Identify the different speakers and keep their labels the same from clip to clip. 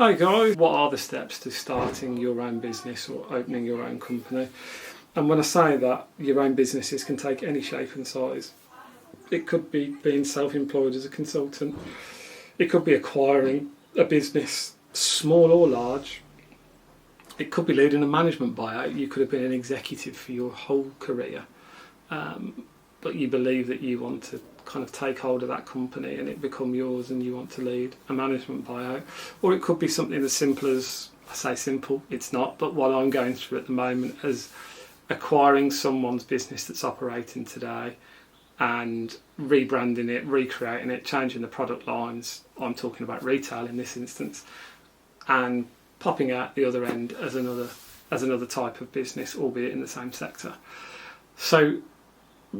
Speaker 1: Hi guys, what are the steps to starting your own business or opening your own company? And when I say that, your own businesses can take any shape and size. It could be being self-employed as a consultant. It could be acquiring a business, small or large. It could be leading a management buyout. You could have been an executive for your whole career, but you believe that you want to kind of take hold of that company and it become yours and you want to lead a management buyout. Or it could be something as simple as, I say simple, it's not, but what I'm going through at the moment is acquiring someone's business that's operating today and rebranding it, recreating it, changing the product lines. I'm talking about retail in this instance, and popping out the other end as another type of business, albeit in the same sector. So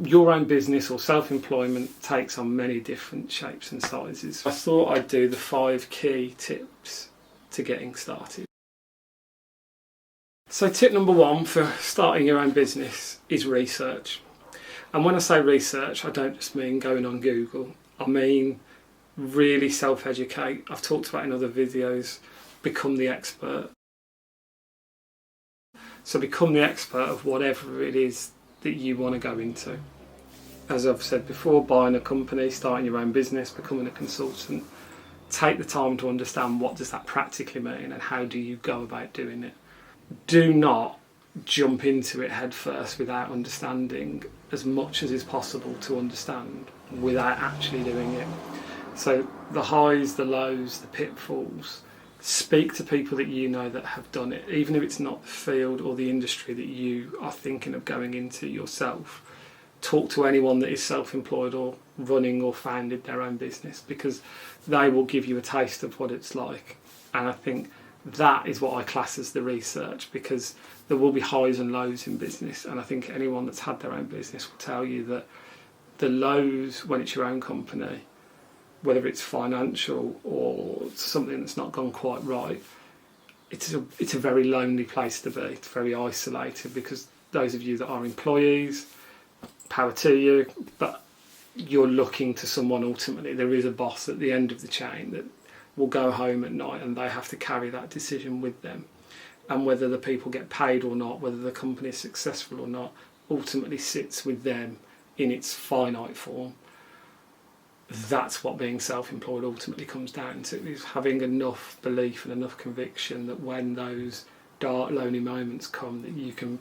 Speaker 1: your own business or self-employment takes on many different shapes and sizes. I thought I'd do the 5 key tips to getting started. So tip number 1 for starting your own business is research. And when I say research, I don't just mean going on Google. I mean really self-educate. I've talked about in other videos, become the expert. So become the expert of whatever it is that you want to go into. As I've said before, buying a company, starting your own business, becoming a consultant, take the time to understand what does that practically mean and how do you go about doing it. Do not jump into it head first without understanding as much as is possible to understand without actually doing it. So the highs, the lows, the pitfalls, speak to people that you know that have done it, even if it's not the field or the industry that you are thinking of going into yourself. Talk to anyone that is self-employed or running or founded their own business, because they will give you a taste of what it's like. And I think that is what I class as the research, because there will be highs and lows in business, and I think anyone that's had their own business will tell you that the lows when it's your own company, whether it's financial or something that's not gone quite right, it's a very lonely place to be. It's very isolated, because those of you that are employees, power to you, but you're looking to someone ultimately. There is a boss at the end of the chain that will go home at night and they have to carry that decision with them. And whether the people get paid or not, whether the company is successful or not, ultimately sits with them in its finite form. That's what being self-employed ultimately comes down to, is having enough belief and enough conviction that when those dark, lonely moments come, that you can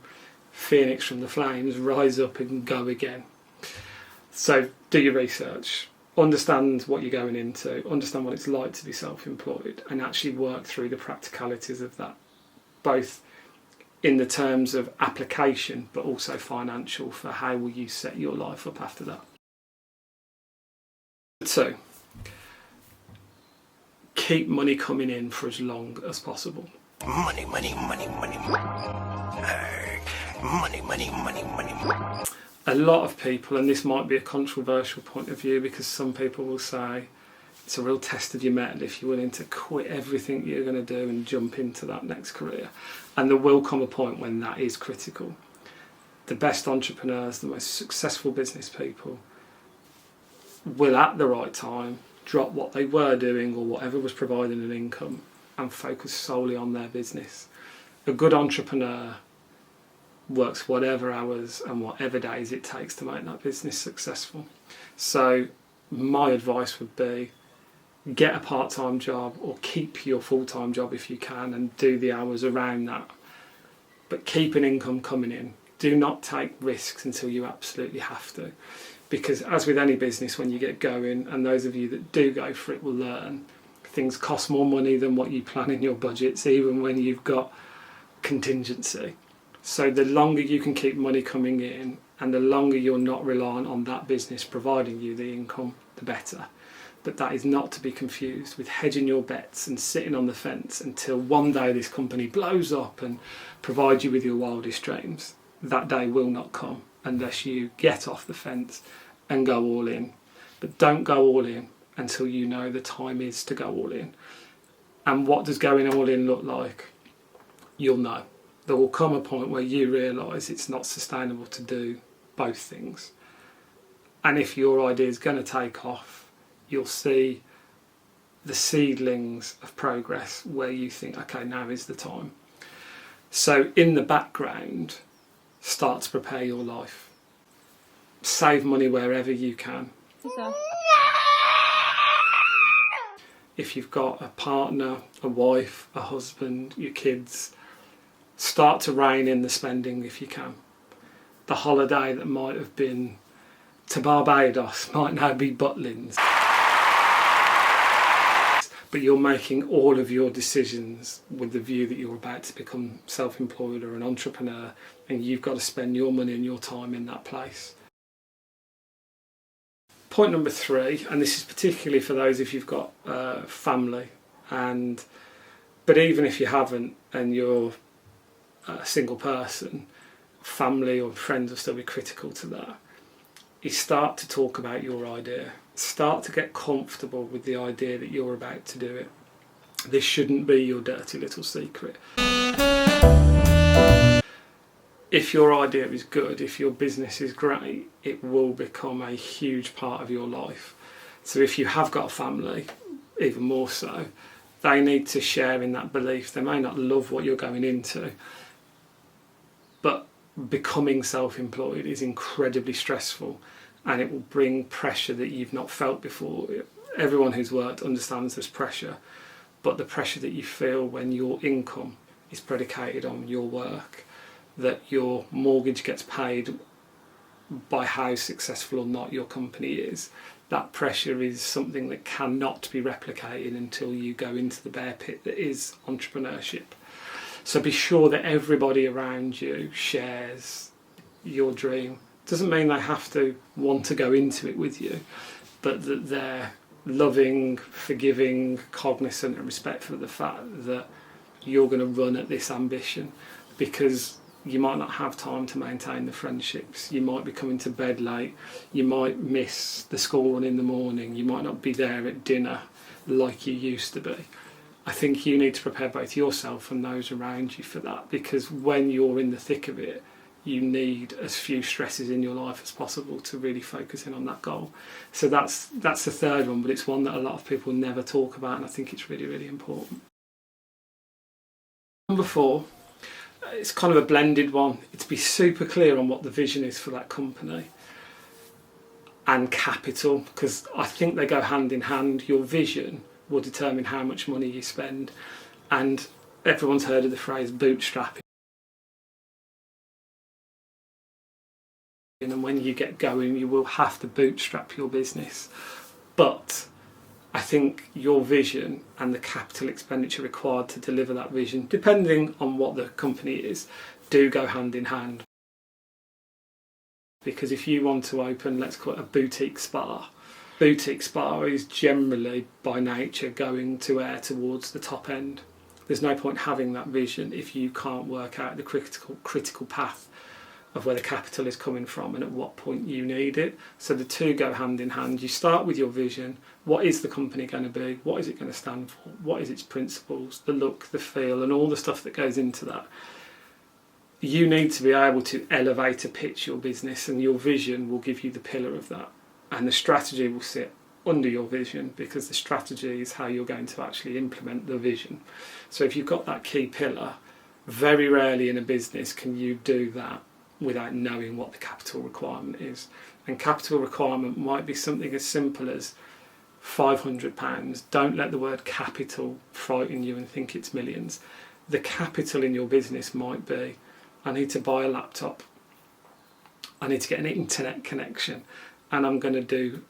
Speaker 1: phoenix from the flames, rise up and go again. So do your research, understand what you're going into, understand what it's like to be self-employed, and actually work through the practicalities of that, both in the terms of application but also financial, for how will you set your life up after that. So, keep money coming in for as long as possible.
Speaker 2: Money, money, money, money, money, money, money, money.
Speaker 1: A lot of people, and this might be a controversial point of view, because some people will say it's a real test of your mettle if you're willing to quit everything you're going to do and jump into that next career. And there will come a point when that is critical. The best entrepreneurs, the most successful business people, will at the right time drop what they were doing or whatever was providing an income and focus solely on their business. A good entrepreneur works whatever hours and whatever days it takes to make that business successful. So my advice would be, get a part-time job or keep your full-time job if you can and do the hours around that, but keep an income coming in. Do not take risks until you absolutely have to. Because as with any business, when you get going, and those of you that do go for it will learn, things cost more money than what you plan in your budgets, even when you've got contingency. So the longer you can keep money coming in, and the longer you're not reliant on that business providing you the income, the better. But that is not to be confused with hedging your bets and sitting on the fence until one day this company blows up and provides you with your wildest dreams. That day will not come unless you get off the fence and go all in. But don't go all in until you know the time is to go all in. And what does going all in look like? You'll know. There will come a point where you realise it's not sustainable to do both things. And if your idea is going to take off, you'll see the seedlings of progress where you think, okay, now is the time. So in the background, start to prepare your life. Save money wherever you can. If you've got a partner, a wife, a husband, your kids, start to rein in the spending if you can. The holiday that might have been to Barbados might now be Butlins. But you're making all of your decisions with the view that you're about to become self-employed or an entrepreneur, and you've got to spend your money and your time in that place. Point number 3, and this is particularly for those if you've got family, but even if you haven't and you're a single person, family or friends will still be critical to that. You start to talk about your idea. Start to get comfortable with the idea that you're about to do it. This shouldn't be your dirty little secret. If your idea is good, if your business is great, it will become a huge part of your life. So if you have got a family, even more so, they need to share in that belief. They may not love what you're going into, but becoming self-employed is incredibly stressful, and it will bring pressure that you've not felt before. Everyone who's worked understands there's pressure, but the pressure that you feel when your income is predicated on your work, that your mortgage gets paid by how successful or not your company is, that pressure is something that cannot be replicated until you go into the bear pit that is entrepreneurship. So be sure that everybody around you shares your dream. Doesn't mean they have to want to go into it with you, but that they're loving, forgiving, cognizant and respectful of the fact that you're going to run at this ambition, because you might not have time to maintain the friendships. You might be coming to bed late. You might miss the school run in the morning. You might not be there at dinner like you used to be. I think you need to prepare both yourself and those around you for that, because when you're in the thick of it, you need as few stresses in your life as possible to really focus in on that goal. So that's the third one, but it's one that a lot of people never talk about, and I think it's really, really important. Number 4, it's kind of a blended one. It's be super clear on what the vision is for that company and capital, because I think they go hand in hand. Your vision will determine how much money you spend, and everyone's heard of the phrase bootstrapping. And when you get going, you will have to bootstrap your business. But I think your vision and the capital expenditure required to deliver that vision, depending on what the company is, do go hand in hand. Because if you want to open, let's call it a boutique spa is generally by nature going to err towards the top end. There's no point having that vision if you can't work out the critical path of where the capital is coming from and at what point you need it. So the two go hand in hand. You start with your vision. What is the company going to be? What is it going to stand for? What is its principles? The look, the feel, and all the stuff that goes into that. You need to be able to elevate a pitch your business, and your vision will give you the pillar of that. And the strategy will sit under your vision, because the strategy is how you're going to actually implement the vision. So if you've got that key pillar, very rarely in a business can you do that without knowing what the capital requirement is. And capital requirement might be something as simple as £500. Don't let the word capital frighten you and think it's millions. The capital in your business might be, I need to buy a laptop, I need to get an internet connection, and I'm going to do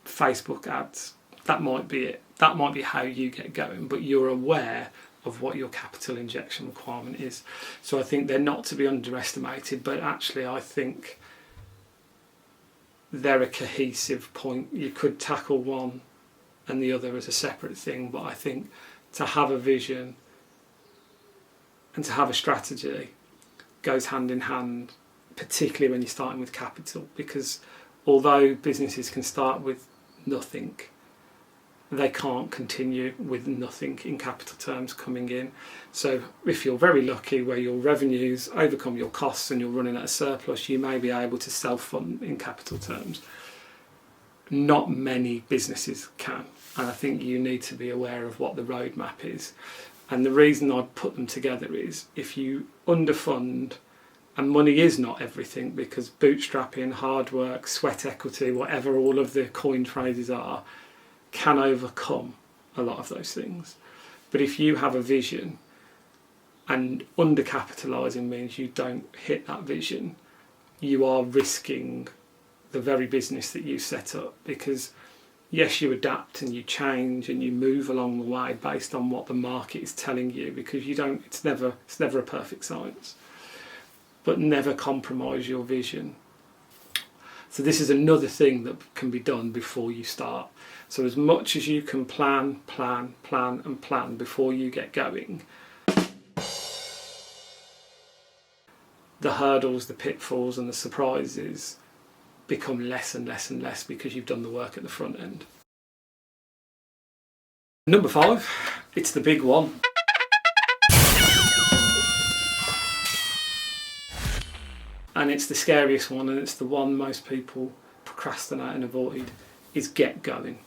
Speaker 1: Facebook ads. That might be it. That might be how you get going, but you're aware of what your capital injection requirement is. So I think they're not to be underestimated, but actually I think they're a cohesive point. You could tackle one and the other as a separate thing, but I think to have a vision and to have a strategy goes hand in hand, particularly when you're starting with capital, because although businesses can start with nothing, they can't continue with nothing in capital terms coming in. So if you're very lucky where your revenues overcome your costs and you're running at a surplus, you may be able to self-fund in capital terms. Not many businesses can, and I think you need to be aware of what the roadmap is. And the reason I put them together is if you underfund, and money is not everything, because bootstrapping, hard work, sweat equity, whatever all of the coined phrases are, can overcome a lot of those things. But if you have a vision, and undercapitalising means you don't hit that vision, you are risking the very business that you set up, because yes, you adapt and you change and you move along the way based on what the market is telling you, because it's never a perfect science. But never compromise your vision. So this is another thing that can be done before you start. So as much as you can plan before you get going, the hurdles, the pitfalls and the surprises become less and less and less because you've done the work at the front end. Number 5, it's the big one. And it's the scariest one, and it's the one most people procrastinate and avoid, is get going.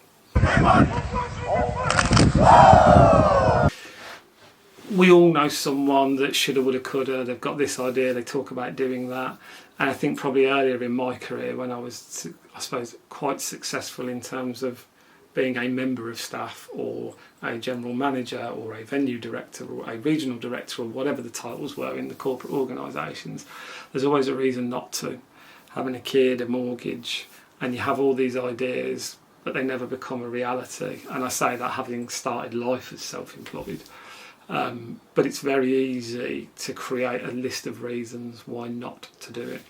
Speaker 1: We all know someone that shoulda, woulda, coulda, they've got this idea, they talk about doing that. And I think probably earlier in my career, when I was, I suppose, quite successful in terms of being a member of staff or a general manager or a venue director or a regional director or whatever the titles were in the corporate organisations, there's always a reason not to. Having a kid, a mortgage, and you have all these ideas, but they never become a reality. And I say that having started life as self-employed. But it's very easy to create a list of reasons why not to do it.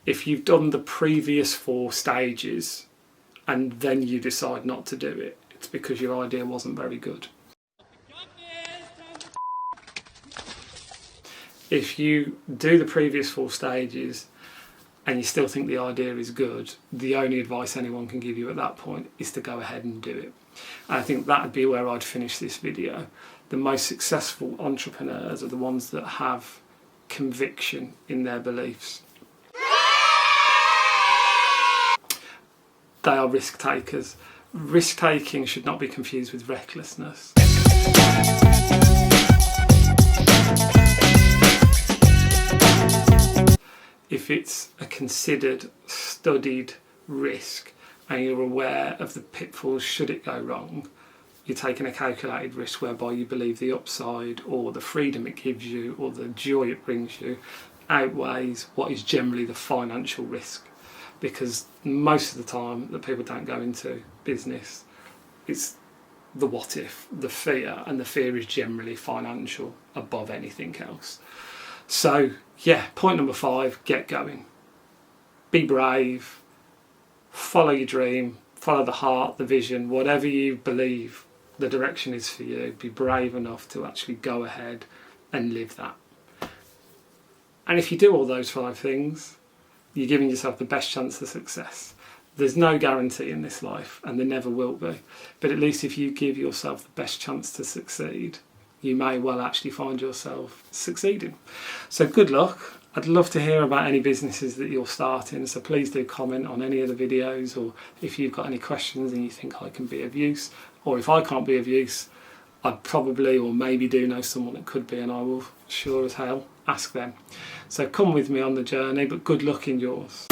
Speaker 1: If you've done the previous 4 stages and then you decide not to do it, it's because your idea wasn't very good. If you do the previous 4 stages and you still think the idea is good, the only advice anyone can give you at that point is to go ahead and do it. And I think that would be where I'd finish this video. The most successful entrepreneurs are the ones that have conviction in their beliefs. They are risk takers. Risk taking should not be confused with recklessness. If it's a considered, studied risk and you're aware of the pitfalls should it go wrong, you're taking a calculated risk whereby you believe the upside or the freedom it gives you or the joy it brings you outweighs what is generally the financial risk. Because most of the time that people don't go into business, it's the what if, the fear, and the fear is generally financial above anything else. So yeah, point number 5, get going. Be brave, follow your dream, follow the heart, the vision, whatever you believe the direction is for you, be brave enough to actually go ahead and live that. And if you do all those 5 things, you're giving yourself the best chance of success. There's no guarantee in this life, and there never will be. But at least if you give yourself the best chance to succeed, you may well actually find yourself succeeding. So good luck. I'd love to hear about any businesses that you're starting, so please do comment on any of the videos, or if you've got any questions and you think I can be of use, or if I can't be of use, I probably or maybe do know someone that could be, and I will sure as hell ask them. So come with me on the journey, but good luck in yours.